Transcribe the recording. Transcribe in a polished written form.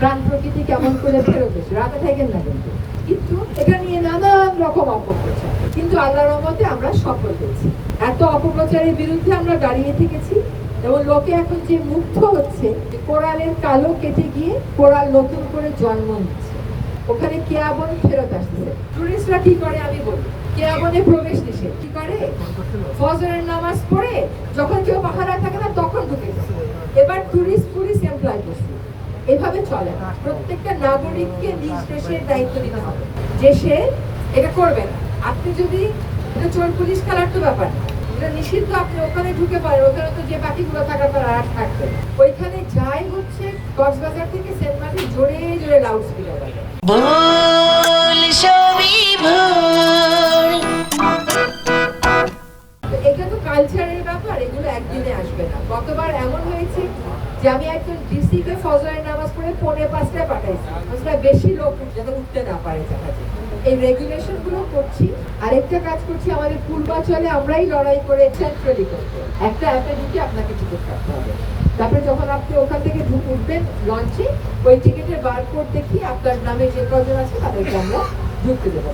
প্রাণ প্রকৃতি কেমন করে ফেরত এসে রাতে থাকেন না, কিন্তু এটা নিয়ে নানান রকম অপপ্রচার, কিন্তু আল্লাহর রহমতে আমরা সফল হয়েছি। এত অপপ্রচারের বিরুদ্ধে আমরা দাঁড়িয়ে থেকেছি এবং লোকে এখন যে মুগ্ধ হচ্ছে কোরআনের কালো কেটে গিয়ে কোরআন নতুন করে জন্ম নিচ্ছে। ওখানে কেয়াবন ফেরত আসছে। টুরিস্টরা কি করে আমি বলি, কেয়াবনে প্রবেশ নিষেধ কি করে, ফজরের নামাজ পড়ে যখন কেউ পাহারা থাকে না তখন ঢুকে গেছে। এবার টুরিস্ট পুলিশ এমপ্লয় করছে। এভাবে চলে না, প্রত্যেকটা নাগরিককে নিজ দেশের দায়িত্ব নিতে হবে যে সে এটা করবে না। আপনি যদি এটা চোর পুলিশ খেলার তো ব্যাপার না, এটা নিষিদ্ধ, আপনি ওখানে ঢুকে পারেন, ওখানে তো যে বাকিগুলো থাকার পর আর থাকবে ওইখানে যাই হচ্ছে কক্সবাজার থেকে সেন্ট মার্টিন জোরে জোরে লাউড স্পিকার বাজে। এটা তো কালচারের ব্যাপার, এগুলো একদিনে আসবে না। গতবার এমন হয়েছে যে আমি একজন ডিসি কে ফজরের নামাজ পড়ে 4:45 পাঠাইছি, আসলে বেশি লোক যাতে উঠতে না পারে জাহাজে। এই রেগুলেশন গুলো করছি। আরেকটা কাজ করছি, আমাদের পূর্বাচলে আমরাই লড়াই করে সেন্ট্রালি করতে একটা অ্যাপে ঢুকে আপনাকে টিকিট কাটতে হবে। তারপরে যখন আপনি ওখান থেকে উঠবেন লঞ্চে, ওই টিকিটের বারকোড দেখিয়ে আপনার নামে যে কজন আছে তাদেরকে আমরা ঢুকতে দেবো।